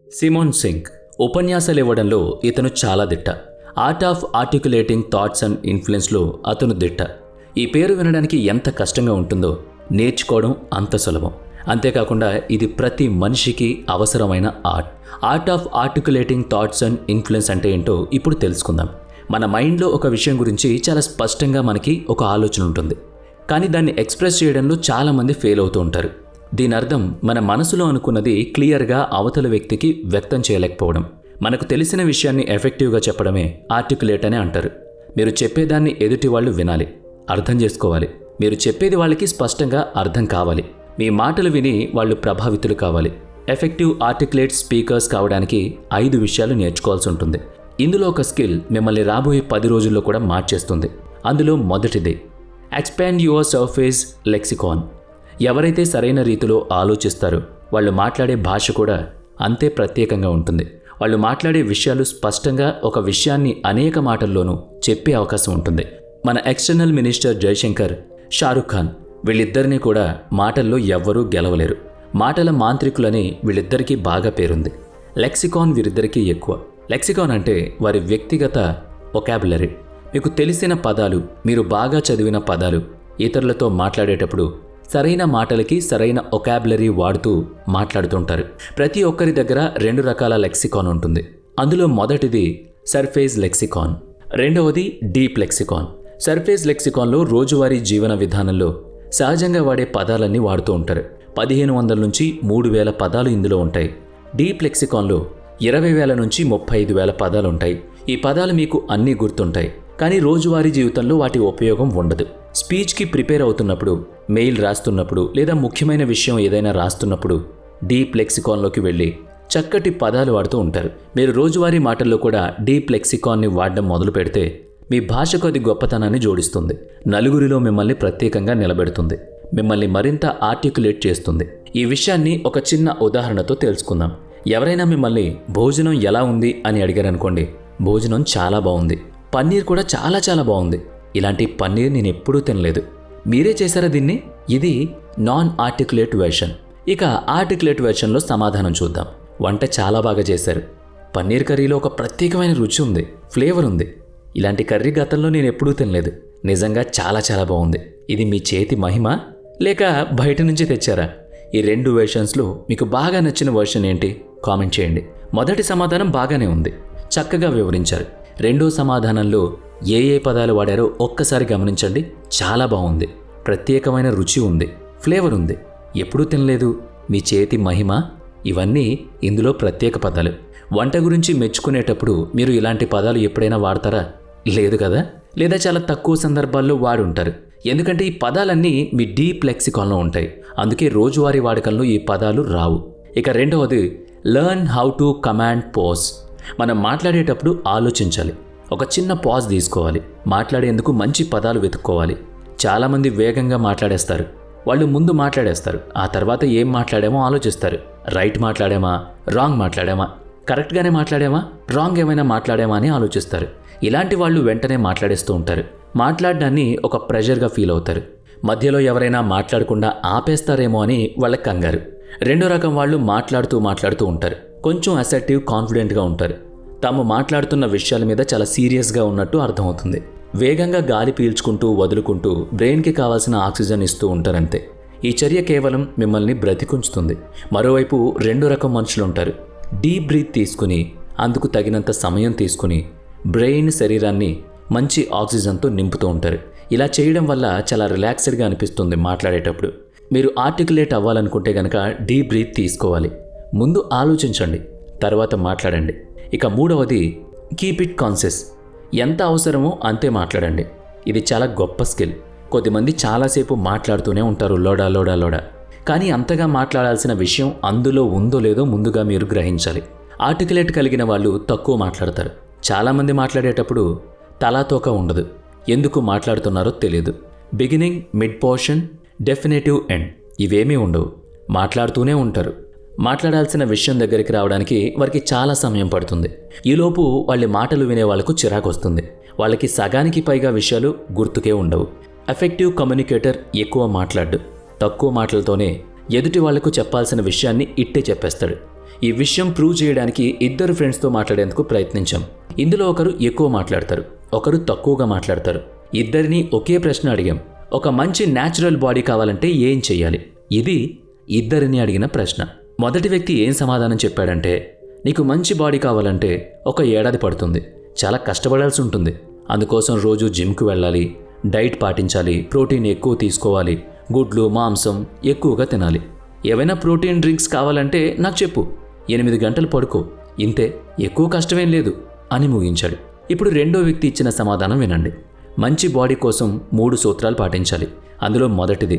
Simon Singh ఉపన్యాసాలు ఇవ్వడంలో ఇతను చాలా దిట్ట. Art of articulating thoughts and ఇన్ఫ్లుయెన్స్లో అతను దిట్ట. ఈ పేరు వినడానికి ఎంత కష్టంగా ఉంటుందో నేర్చుకోవడం అంత సులభం. అంతేకాకుండా ఇది ప్రతి మనిషికి అవసరమైన art of articulating thoughts and influence అంటే ఏంటో ఇప్పుడు తెలుసుకుందాం. మన మైండ్లో ఒక విషయం గురించి చాలా స్పష్టంగా మనకి ఒక ఆలోచన ఉంటుంది, కానీ దాన్ని ఎక్స్ప్రెస్ చేయడంలో చాలామంది ఫెయిల్ అవుతూ ఉంటారు. దీని అర్థం మన మనసులో అనుకున్నది క్లియర్గా అవతల వ్యక్తికి వ్యక్తం చేయలేకపోవడం. మనకు తెలిసిన విషయాన్ని ఎఫెక్టివ్గా చెప్పడమే ఆర్టికులేట్ అని అంటారు. మీరు చెప్పేదాన్ని ఎదుటి వాళ్ళు వినాలి, అర్థం చేసుకోవాలి. మీరు చెప్పేది వాళ్ళకి స్పష్టంగా అర్థం కావాలి. మీ మాటలు విని వాళ్ళు ప్రభావితులు కావాలి. ఎఫెక్టివ్ ఆర్టికులేట్ స్పీకర్స్ కావడానికి 5 విషయాలు నేర్చుకోవాల్సి ఉంటుంది. ఇందులో ఒక స్కిల్ మిమ్మల్ని రాబోయే 10 రోజుల్లో కూడా మార్చేస్తుంది. అందులో మొదటిది ఎక్స్పాండ్ యువర్ సర్ఫేస్ లెక్సికాన్. ఎవరైతే సరైన రీతిలో ఆలోచిస్తారో వాళ్ళు మాట్లాడే భాష కూడా అంతే ప్రత్యేకంగా ఉంటుంది. వాళ్ళు మాట్లాడే విషయాలు స్పష్టంగా ఒక విషయాన్ని అనేక మాటల్లోనూ చెప్పే అవకాశం ఉంటుంది. మన ఎక్స్టర్నల్ మినిస్టర్ జైశంకర్, షారుఖ్ ఖాన్ వీళ్ళిద్దరినీ కూడా మాటల్లో ఎవ్వరూ గెలవలేరు. మాటల మాంత్రికులని వీళ్ళిద్దరికీ బాగా పేరుంది. లెక్సికాన్ వీరిద్దరికీ ఎక్కువ. లెక్సికాన్ అంటే వారి వ్యక్తిగత వొకాబులరీ. మీకు తెలిసిన పదాలు, మీరు బాగా చదివిన పదాలు ఇతరులతో మాట్లాడేటప్పుడు సరైన మాటలకి సరైన వొకాబులరీ వాడుతూ మాట్లాడుతుంటారు. ప్రతి ఒక్కరి దగ్గర 2 రకాల లెక్సికాన్ ఉంటుంది. అందులో మొదటిది సర్ఫేస్ లెక్సికాన్, రెండవది డీప్ లెక్సికాన్. సర్ఫేస్ లెక్సికాన్లో రోజువారీ జీవన విధానంలో సహజంగా వాడే పదాలన్నీ వాడుతూ ఉంటారు. 1500 నుంచి 3000 పదాలు ఇందులో ఉంటాయి. డీప్ లెక్సికాన్లో 20,000 నుంచి 35,000 పదాలు ఉంటాయి. ఈ పదాలు మీకు అన్నీ గుర్తుంటాయి, కానీ రోజువారీ జీవితంలో వాటి ఉపయోగం ఉండదు. స్పీచ్కి ప్రిపేర్ అవుతున్నప్పుడు, మెయిల్ రాస్తున్నప్పుడు లేదా ముఖ్యమైన విషయం ఏదైనా రాస్తున్నప్పుడు డీప్ లెక్సికాన్లోకి వెళ్ళి చక్కటి పదాలు వాడుతూ ఉంటారు. మీరు రోజువారీ మాటల్లో కూడా డీప్ లెక్సికాన్ని వాడడం మొదలు పెడితే మీ భాషకు అది గొప్పతనాన్ని జోడిస్తుంది. నలుగురిలో మిమ్మల్ని ప్రత్యేకంగా నిలబెడుతుంది. మిమ్మల్ని మరింత ఆర్టికులేట్ చేస్తుంది. ఈ విషయాన్ని ఒక చిన్న ఉదాహరణతో తెలుసుకుందాం. ఎవరైనా మిమ్మల్ని భోజనం ఎలా ఉంది అని అడిగారనుకోండి, భోజనం చాలా బాగుంది, పన్నీర్ కూడా చాలా చాలా బాగుంది. ఇలాంటి పన్నీర్ నేను ఎప్పుడూ తినలేదు, మీరే చేశారా దీన్ని? ఇది నాన్ ఆర్టికులేట్ వెర్షన్. ఇక ఆర్టికులేట్ వెర్షన్లో సమాధానం చూద్దాం. వంట చాలా బాగా చేశారు, పన్నీర్ కర్రీలో ఒక ప్రత్యేకమైన రుచి ఉంది, ఫ్లేవర్ ఉంది. ఇలాంటి కర్రీ గతంలో నేను ఎప్పుడూ తినలేదు, నిజంగా చాలా చాలా బాగుంది. ఇది మీ చేతి మహిమ లేక బయట నుంచి తెచ్చారా? ఈ 2 వెర్షన్స్లో మీకు బాగా నచ్చిన వెర్షన్ ఏంటి? కామెంట్ చేయండి. మొదటి సమాధానం బాగానే ఉంది, చక్కగా వివరించారు. రెండో సమాధానంలో ఏ పదాలు వాడారో ఒక్కసారి గమనించండి. చాలా బాగుంది, ప్రత్యేకమైన రుచి ఉంది, ఫ్లేవర్ ఉంది, ఎప్పుడూ తినలేదు, మీ చేతి మహిమ. ఇవన్నీ ఇందులో ప్రత్యేక పదాలు. వంట గురించి మెచ్చుకునేటప్పుడు మీరు ఇలాంటి పదాలు ఎప్పుడైనా వాడతారా? లేదు కదా? లేదా చాలా తక్కువ సందర్భాల్లో వాడుంటారు. ఎందుకంటే ఈ పదాలన్నీ మీ డీప్ లెక్సికాన్లో ఉంటాయి. అందుకే రోజువారీ వాడకంలో ఈ పదాలు రావు. ఇక రెండవది learn how to command pause. మనం మాట్లాడేటప్పుడు ఆలోచించాలి, ఒక చిన్న పాజ్ తీసుకోవాలి. మాట్లాడేందుకు మంచి పదాలు వెతుక్కోవాలి. చాలామంది వేగంగా మాట్లాడేస్తారు. వాళ్ళు ముందు మాట్లాడేస్తారు, ఆ తర్వాత ఏం మాట్లాడామో ఆలోచిస్తారు. రైట్ మాట్లాడామా, రాంగ్ మాట్లాడామా, కరెక్ట్గానే మాట్లాడామా, రాంగ్ ఏమైనా మాట్లాడామా అని ఆలోచిస్తారు. ఇలాంటి వాళ్ళు వెంటనే మాట్లాడేస్తూ ఉంటారు. మాట్లాడడాన్ని ఒక ప్రెషర్గా ఫీల్ అవుతారు. మధ్యలో ఎవరైనా మాట్లాడకుండా ఆపేస్తారేమో అని వాళ్ళకి కంగారు. రెండో రకం వాళ్ళు మాట్లాడుతూ ఉంటారు. కొంచెం అసర్టివ్, కాన్ఫిడెంట్గా ఉంటారు. తాము మాట్లాడుతున్న విషయాల మీద చాలా సీరియస్గా ఉన్నట్టు అర్థమవుతుంది. వేగంగా గాలి పీల్చుకుంటూ వదులుకుంటూ బ్రెయిన్కి కావాల్సిన ఆక్సిజన్ ఇస్తూ ఉంటారంతే. ఈ చర్య కేవలం మిమ్మల్ని బ్రతికుంచుతుంది. మరోవైపు 2 రకం మనుషులు ఉంటారు. డీప్ బ్రీత్ తీసుకుని, అందుకు తగినంత సమయం తీసుకుని బ్రెయిన్, శరీరాన్ని మంచి ఆక్సిజన్తో నింపుతూ ఉంటారు. ఇలా చేయడం వల్ల చాలా రిలాక్స్డ్గా అనిపిస్తుంది మాట్లాడేటప్పుడు. మీరు ఆర్టికులేట్ అవ్వాలనుకుంటే కనుక డీప్ బ్రీత్ తీసుకోవాలి. ముందు ఆలోచించండి, తర్వాత మాట్లాడండి. ఇక మూడవది కీప్ ఇట్ కాన్షియస్. ఎంత అవసరమో అంతే మాట్లాడండి. ఇది చాలా గొప్ప స్కిల్. కొద్దిమంది చాలాసేపు మాట్లాడుతూనే ఉంటారు, లోడా. కానీ అంతగా మాట్లాడాల్సిన విషయం అందులో ఉందో లేదో ముందుగా మీరు గ్రహించాలి. ఆర్టికులేట్ కలిగిన వాళ్ళు తక్కువ మాట్లాడతారు. చాలామంది మాట్లాడేటప్పుడు తలాతోక ఉండదు, ఎందుకు మాట్లాడుతున్నారో తెలియదు. Beginning, mid portion, definitive end ఇవేమీ ఉండవు. మాట్లాడుతూనే ఉంటారు. మాట్లాడాల్సిన విషయం దగ్గరికి రావడానికి వారికి చాలా సమయం పడుతుంది. ఈలోపు వాళ్ళ మాటలు వినే వాళ్లకు చిరాకు వస్తుంది. వాళ్ళకి సగానికి పైగా విషయాలు గుర్తుకే ఉండవు. ఎఫెక్టివ్ కమ్యూనికేటర్ ఎక్కువ మాట్లాడు, తక్కువ మాటలతోనే ఎదుటి వాళ్లకు చెప్పాల్సిన విషయాన్ని ఇట్టే చెప్పేస్తాడు. ఈ విషయం ప్రూవ్ చేయడానికి ఇద్దరు ఫ్రెండ్స్తో మాట్లాడేందుకు ప్రయత్నించాం. ఇందులో ఒకరు ఎక్కువ మాట్లాడతారు, ఒకరు తక్కువగా మాట్లాడతారు. ఇద్దరిని ఒకే ప్రశ్న అడిగాం. ఒక మంచి న్యాచురల్ బాడీ కావాలంటే ఏం చెయ్యాలి? ఇది ఇద్దరిని అడిగిన ప్రశ్న. మొదటి వ్యక్తి ఏం సమాధానం చెప్పాడంటే, నీకు మంచి బాడీ కావాలంటే 1 ఏడాది పడుతుంది, చాలా కష్టపడాల్సి ఉంటుంది, అందుకోసం రోజు జిమ్కి వెళ్ళాలి, డైట్ పాటించాలి, ప్రోటీన్ ఎక్కువ తీసుకోవాలి, గుడ్లు మాంసం ఎక్కువగా తినాలి. ఏవైనా ప్రోటీన్ డ్రింక్స్ కావాలంటే నాకు చెప్పు, 8 గంటలు పడుకో, ఇంతే, ఎక్కువ కష్టమేం లేదు అని ముగించాడు. ఇప్పుడు రెండో వ్యక్తి ఇచ్చిన సమాధానం వినండి. మంచి బాడీ కోసం 3 సూత్రాలు పాటించాలి. అందులో మొదటిది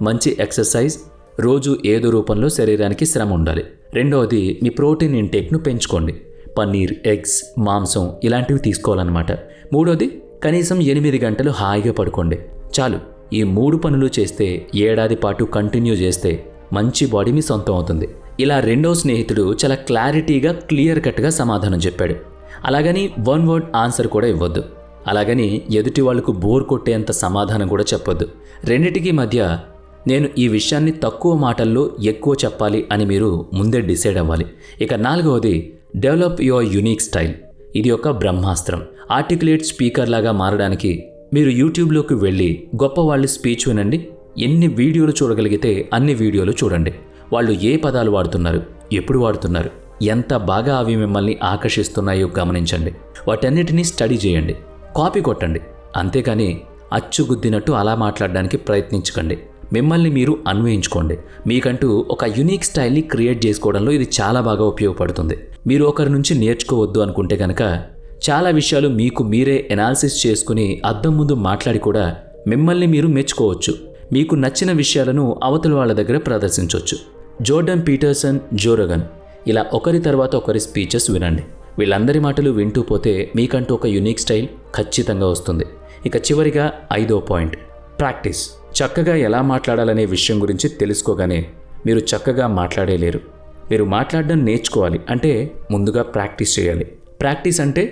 మంచి ఎక్సర్సైజ్, రోజు ఏదో రూపంలో శరీరానికి శ్రమ ఉండాలి. రెండవది మీ ప్రోటీన్ ఇంటేక్ను పెంచుకోండి, పన్నీర్, ఎగ్స్, మాంసం ఇలాంటివి తీసుకోవాలన్నమాట. మూడోది కనీసం 8 గంటలు హాయిగా పడుకోండి. చాలు. ఈ 3 పనులు చేస్తే ఏడాది పాటు కంటిన్యూ చేస్తే మంచి బాడీ మీ సొంతం అవుతుంది. ఇలా రెండో స్నేహితుడు చాలా క్లారిటీగా క్లియర్ కట్గా సమాధానం చెప్పాడు. అలాగని 1 వర్డ్ ఆన్సర్ కూడా ఇవ్వద్దు. అలాగని ఎదుటి వాళ్లకు బోర్ కొట్టేంత సమాధానం కూడా చెప్పొద్దు. రెండిటికీ మధ్య నేను ఈ విషయాన్ని తక్కువ మాటల్లో ఎక్కువ చెప్పాలి అని మీరు ముందే డిసైడ్ అవ్వాలి. ఇక 4వది డెవలప్ యువర్ యూనిక్ స్టైల్. ఇది ఒక బ్రహ్మాస్త్రం. ఆర్టికులేట్ స్పీకర్ లాగా మారడానికి మీరు యూట్యూబ్లోకి వెళ్ళి గొప్ప వాళ్ళ స్పీచ్ వినండి. ఎన్ని వీడియోలు చూడగలిగితే అన్ని వీడియోలు చూడండి. వాళ్ళు ఏ పదాలు వాడుతున్నారు, ఎప్పుడు వాడుతున్నారు, ఎంత బాగా అవి మిమ్మల్ని ఆకర్షిస్తున్నాయో గమనించండి. వాటన్నిటినీ స్టడీ చేయండి, కాపీ కొట్టండి. అంతేకాని అచ్చుగుద్దినట్టు అలా మాట్లాడడానికి ప్రయత్నించకండి. మిమ్మల్ని మీరు అన్వయించుకోండి. మీకంటూ ఒక యూనిక్ స్టైల్ని క్రియేట్ చేసుకోవడంలో ఇది చాలా బాగా ఉపయోగపడుతుంది. మీరు ఒకరి నుంచి నేర్చుకోవద్దు అనుకుంటే కనుక చాలా విషయాలు మీకు మీరే ఎనాలిసిస్ చేసుకుని అద్దం ముందు మాట్లాడి కూడా మిమ్మల్ని మీరు మెచ్చుకోవచ్చు. మీకు నచ్చిన విషయాలను అవతల వాళ్ళ దగ్గర ప్రదర్శించవచ్చు. జోర్డన్ పీటర్సన్, జో రోగన్ ఇలా ఒకరి తర్వాత ఒకరి స్పీచెస్ వినండి. వీళ్ళందరి మాటలు వింటూ పోతే మీకంటూ ఒక యూనిక్ స్టైల్ ఖచ్చితంగా వస్తుంది. ఇక చివరిగా 5వ పాయింట్, ప్రాక్టీస్. చక్కగా ఎలా మాట్లాడాలనే విషయం గురించి తెలుసుకోగానే మీరు చక్కగా మాట్లాడలేరు. మీరు మాట్లాడడం నేర్చుకోవాలి అంటే ముందుగా ప్రాక్టీస్ చేయాలి. ప్రాక్టీస్ అంటే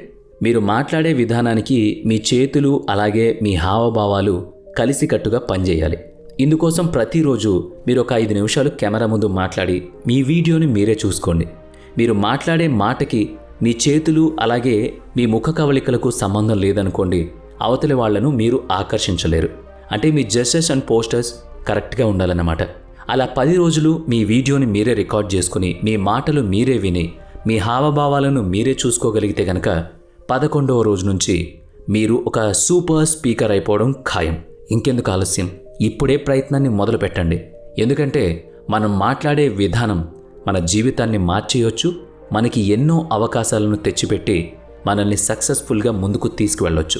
మీరు మాట్లాడే విధానానికి మీ చేతులు అలాగే మీ హావభావాలు కలిసికట్టుగా పనిచేయాలి. ఇందుకోసం ప్రతిరోజు మీరు ఒక 5 నిమిషాలు కెమెరా ముందు మాట్లాడి మీ వీడియోని మీరే చూసుకోండి. మీరు మాట్లాడే మాటకి మీ చేతులు అలాగే మీ ముఖ కవళికలకు సంబంధం లేదనుకోండి, అవతలి వాళ్లను మీరు ఆకర్షించలేరు. అంటే మీ జెస్చర్స్ అండ్ పోస్టర్స్ కరెక్ట్గా ఉండాలన్నమాట. అలా 10 రోజులు మీ వీడియోని మీరే రికార్డ్ చేసుకుని మీ మాటలు మీరే విని మీ హావభావాలను మీరే చూసుకోగలిగితే కనుక 11వ రోజు నుంచి మీరు ఒక సూపర్ స్పీకర్ అయిపోవడం ఖాయం. ఇంకెందుకు ఆలస్యం, ఇప్పుడే ప్రయత్నాన్ని మొదలు పెట్టండి. ఎందుకంటే మనం మాట్లాడే విధానం మన జీవితాన్ని మార్చేయొచ్చు, మనకి ఎన్నో అవకాశాలను తెచ్చిపెట్టి మనల్ని సక్సెస్ఫుల్గా ముందుకు తీసుకువెళ్ళొచ్చు.